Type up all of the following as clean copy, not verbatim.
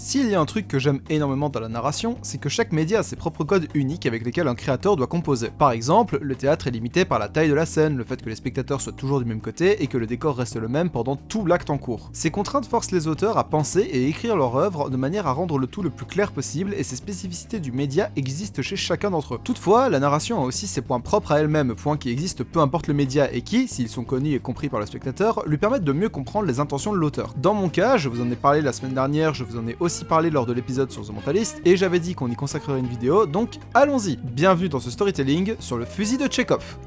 S'il y a un truc que j'aime énormément dans la narration, c'est que chaque média a ses propres codes uniques avec lesquels un créateur doit composer. Par exemple, le théâtre est limité par la taille de la scène, le fait que les spectateurs soient toujours du même côté et que le décor reste le même pendant tout l'acte en cours. Ces contraintes forcent les auteurs à penser et écrire leur œuvre de manière à rendre le tout le plus clair possible, et ces spécificités du média existent chez chacun d'entre eux. Toutefois, la narration a aussi ses points propres à elle-même, points qui existent peu importe le média et qui, s'ils sont connus et compris par le spectateur, lui permettent de mieux comprendre les intentions de l'auteur. Dans mon cas, je vous en ai parlé la semaine dernière, je vous en ai aussi parlé lors de l'épisode sur The Mentalist, et j'avais dit qu'on y consacrerait une vidéo, donc allons-y. Bienvenue dans ce storytelling sur le fusil de Tchekhov.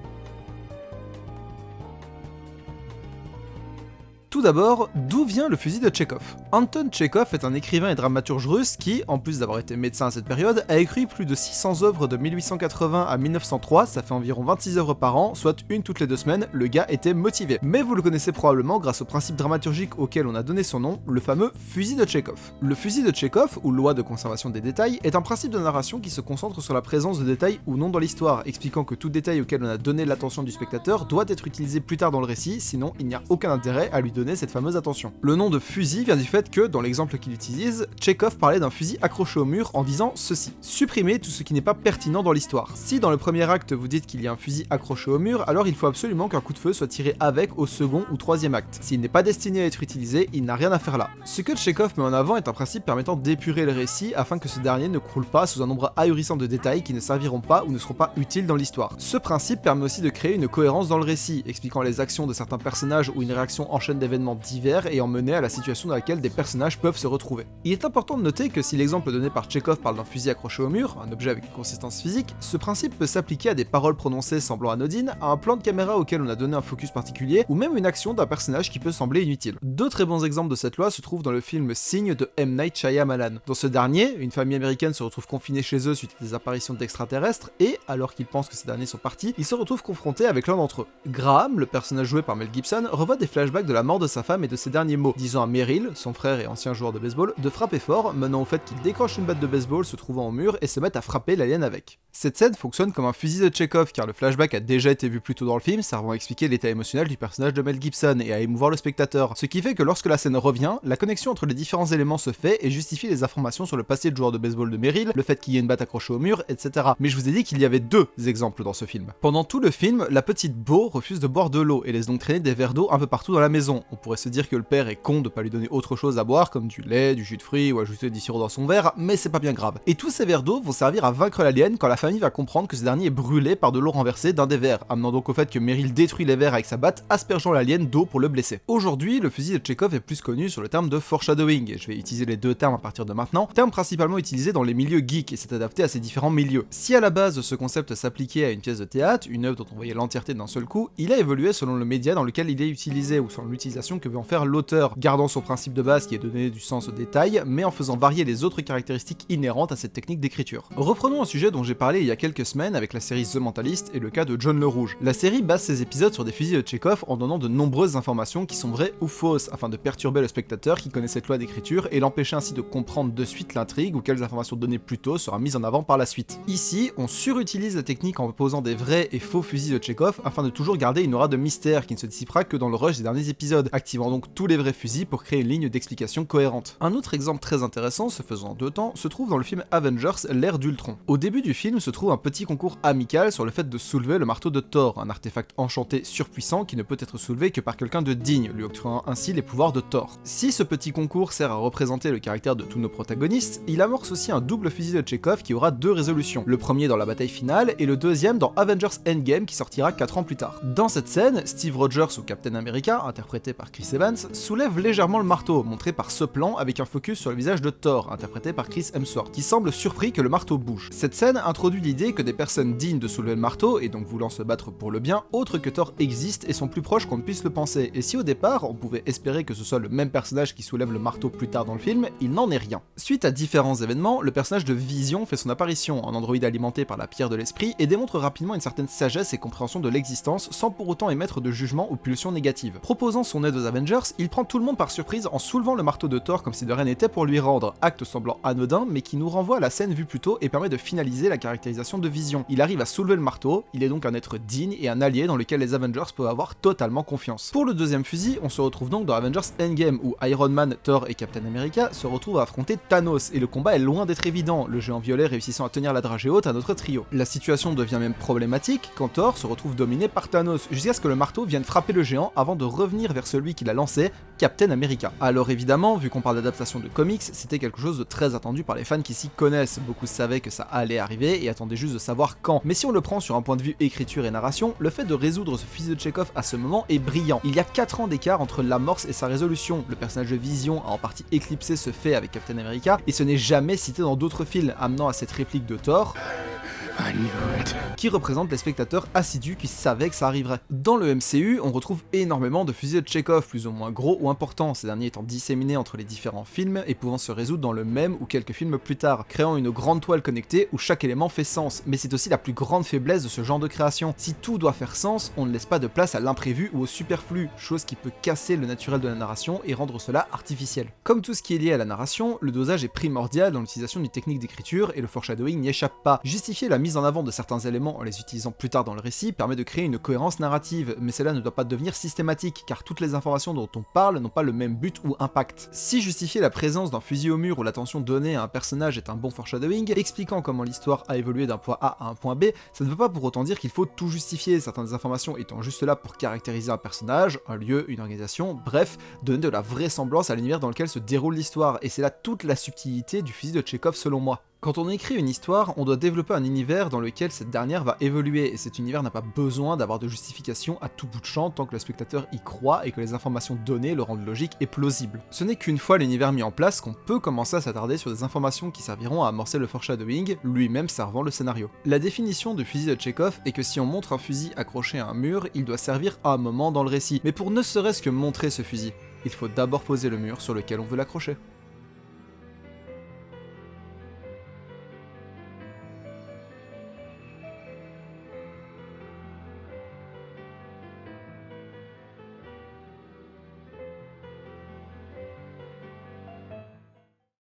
Tout d'abord, d'où vient le fusil de Tchekhov? Anton Tchekhov est un écrivain et dramaturge russe qui, en plus d'avoir été médecin à cette période, a écrit plus de 600 œuvres de 1880 à 1903, ça fait environ 26 œuvres par an, soit une toutes les 2 semaines, le gars était motivé. Mais vous le connaissez probablement grâce au principe dramaturgique auquel on a donné son nom, le fameux fusil de Tchekhov. Le fusil de Tchekhov, ou loi de conservation des détails, est un principe de narration qui se concentre sur la présence de détails ou non dans l'histoire, expliquant que tout détail auquel on a donné l'attention du spectateur doit être utilisé plus tard dans le récit, sinon il n'y a aucun intérêt à lui donner cette fameuse attention. Le nom de fusil vient du fait que, dans l'exemple qu'il utilise, Tchekhov parlait d'un fusil accroché au mur en disant ceci: supprimer tout ce qui n'est pas pertinent dans l'histoire. Si dans le premier acte vous dites qu'il y a un fusil accroché au mur, alors il faut absolument qu'un coup de feu soit tiré avec au second ou troisième acte. S'il n'est pas destiné à être utilisé, il n'a rien à faire là. Ce que Tchekhov met en avant est un principe permettant d'épurer le récit afin que ce dernier ne croule pas sous un nombre ahurissant de détails qui ne serviront pas ou ne seront pas utiles dans l'histoire. Ce principe permet aussi de créer une cohérence dans le récit, expliquant les actions de certains personnages ou une réaction en chaîne d'événements divers et emmener à la situation dans laquelle des personnages peuvent se retrouver. Il est important de noter que si l'exemple donné par Tchekhov parle d'un fusil accroché au mur, un objet avec une consistance physique, ce principe peut s'appliquer à des paroles prononcées semblant anodines, à un plan de caméra auquel on a donné un focus particulier, ou même une action d'un personnage qui peut sembler inutile. Deux très bons exemples de cette loi se trouvent dans le film Signe de M. Night Shyamalan. Dans ce dernier, une famille américaine se retrouve confinée chez eux suite à des apparitions d'extraterrestres, et, alors qu'ils pensent que ces derniers sont partis, ils se retrouvent confrontés avec l'un d'entre eux. Graham, le personnage joué par Mel Gibson, revoit des flashbacks de la mort de sa femme et de ses derniers mots, disant à Merrill, son frère et ancien joueur de baseball, de frapper fort, menant au fait qu'il décroche une batte de baseball se trouvant au mur et se mette à frapper l'alien avec. Cette scène fonctionne comme un fusil de Tchekhov car le flashback a déjà été vu plus tôt dans le film, servant à expliquer l'état émotionnel du personnage de Mel Gibson et à émouvoir le spectateur, ce qui fait que lorsque la scène revient, la connexion entre les différents éléments se fait et justifie les informations sur le passé de joueur de baseball de Merrill, le fait qu'il y ait une batte accrochée au mur, etc. Mais je vous ai dit qu'il y avait 2 exemples dans ce film. Pendant tout le film, la petite Beau refuse de boire de l'eau et laisse donc traîner des verres d'eau un peu partout dans la maison. On pourrait se dire que le père est con de pas lui donner autre chose à boire comme du lait, du jus de fruits ou ajouter du sirop dans son verre, mais c'est pas bien grave. Et tous ces verres d'eau vont servir à vaincre l'alien quand la famille va comprendre que ce dernier est brûlé par de l'eau renversée d'un des verres, amenant donc au fait que Merrill détruit les verres avec sa batte, aspergeant l'alien d'eau pour le blesser. Aujourd'hui, le fusil de Tchekhov est plus connu sur le terme de foreshadowing, et je vais utiliser les deux termes à partir de maintenant, terme principalement utilisé dans les milieux geeks et s'est adapté à ces différents milieux. Si à la base ce concept s'appliquait à une pièce de théâtre, une œuvre dont on voyait l'entièreté d'un seul coup, il a évolué selon le média dans lequel il est utilisé ou selon l'utilisation que veut en faire l'auteur, gardant son principe de base qui est de donner du sens aux détails, mais en faisant varier les autres caractéristiques inhérentes à cette technique d'écriture. Reprenons un sujet dont j'ai parlé il y a quelques semaines avec la série The Mentalist et le cas de John le Rouge. La série base ses épisodes sur des fusils de Tchekhov en donnant de nombreuses informations qui sont vraies ou fausses, afin de perturber le spectateur qui connaît cette loi d'écriture et l'empêcher ainsi de comprendre de suite l'intrigue ou quelles informations données plus tôt sera mise en avant par la suite. Ici, on surutilise la technique en posant des vrais et faux fusils de Tchekhov afin de toujours garder une aura de mystère qui ne se dissipera que dans le rush des derniers épisodes, activant donc tous les vrais fusils pour créer une ligne d'explication cohérente. Un autre exemple très intéressant, se faisant en 2 temps, se trouve dans le film Avengers, l'ère d'Ultron. Au début du film se trouve un petit concours amical sur le fait de soulever le marteau de Thor, un artefact enchanté surpuissant qui ne peut être soulevé que par quelqu'un de digne, lui octroyant ainsi les pouvoirs de Thor. Si ce petit concours sert à représenter le caractère de tous nos protagonistes, il amorce aussi un double fusil de Tchekhov qui aura 2 résolutions, le premier dans la bataille finale et le deuxième dans Avengers Endgame qui sortira 4 ans plus tard. Dans cette scène, Steve Rogers ou Captain America, interprété par Chris Evans, soulève légèrement le marteau, montré par ce plan avec un focus sur le visage de Thor, interprété par Chris Hemsworth, qui semble surpris que le marteau bouge. Cette scène introduit l'idée que des personnes dignes de soulever le marteau, et donc voulant se battre pour le bien, autres que Thor existent et sont plus proches qu'on ne puisse le penser, et si au départ on pouvait espérer que ce soit le même personnage qui soulève le marteau plus tard dans le film, il n'en est rien. Suite à différents événements, le personnage de Vision fait son apparition, un androïde alimenté par la pierre de l'esprit, et démontre rapidement une certaine sagesse et compréhension de l'existence sans pour autant émettre de jugement ou pulsions négatives. Proposant son aide aide aux Avengers, il prend tout le monde par surprise en soulevant le marteau de Thor comme si de rien n'était pour lui rendre, acte semblant anodin mais qui nous renvoie à la scène vue plus tôt et permet de finaliser la caractérisation de Vision. Il arrive à soulever le marteau, il est donc un être digne et un allié dans lequel les Avengers peuvent avoir totalement confiance. Pour le deuxième fusil, on se retrouve donc dans Avengers Endgame où Iron Man, Thor et Captain America se retrouvent à affronter Thanos et le combat est loin d'être évident, le géant violet réussissant à tenir la dragée haute à notre trio. La situation devient même problématique quand Thor se retrouve dominé par Thanos jusqu'à ce que le marteau vienne frapper le géant avant de revenir vers celui qui l'a lancé, Captain America. Alors évidemment, vu qu'on parle d'adaptation de comics, c'était quelque chose de très attendu par les fans qui s'y connaissent, beaucoup savaient que ça allait arriver et attendaient juste de savoir quand. Mais si on le prend sur un point de vue écriture et narration, le fait de résoudre ce fusil de Chekhov à ce moment est brillant. Il y a 4 ans d'écart entre l'amorce et sa résolution, le personnage de Vision a en partie éclipsé ce fait avec Captain America, et ce n'est jamais cité dans d'autres films, amenant à cette réplique de Thor qui représente les spectateurs assidus qui savaient que ça arriverait. Dans le MCU, on retrouve énormément de fusils de Chekhov, plus ou moins gros ou importants, ces derniers étant disséminés entre les différents films et pouvant se résoudre dans le même ou quelques films plus tard, créant une grande toile connectée où chaque élément fait sens, mais c'est aussi la plus grande faiblesse de ce genre de création. Si tout doit faire sens, on ne laisse pas de place à l'imprévu ou au superflu, chose qui peut casser le naturel de la narration et rendre cela artificiel. Comme tout ce qui est lié à la narration, le dosage est primordial dans l'utilisation d'une technique d'écriture et le foreshadowing n'y échappe pas. Justifier la mise en avant de certains éléments en les utilisant plus tard dans le récit permet de créer une cohérence narrative, mais cela ne doit pas devenir systématique, car toutes les informations dont on parle n'ont pas le même but ou impact. Si justifier la présence d'un fusil au mur ou l'attention donnée à un personnage est un bon foreshadowing, expliquant comment l'histoire a évolué d'un point A à un point B, ça ne veut pas pour autant dire qu'il faut tout justifier, certaines informations étant juste là pour caractériser un personnage, un lieu, une organisation, bref, donner de la vraisemblance à l'univers dans lequel se déroule l'histoire, et c'est là toute la subtilité du fusil de Chekhov selon moi. Quand on écrit une histoire, on doit développer un univers dans lequel cette dernière va évoluer, et cet univers n'a pas besoin d'avoir de justification à tout bout de champ tant que le spectateur y croit et que les informations données le rendent logique et plausible. Ce n'est qu'une fois l'univers mis en place qu'on peut commencer à s'attarder sur des informations qui serviront à amorcer le foreshadowing, lui-même servant le scénario. La définition du fusil de Chekhov est que si on montre un fusil accroché à un mur, il doit servir à un moment dans le récit, mais pour ne serait-ce que montrer ce fusil, il faut d'abord poser le mur sur lequel on veut l'accrocher.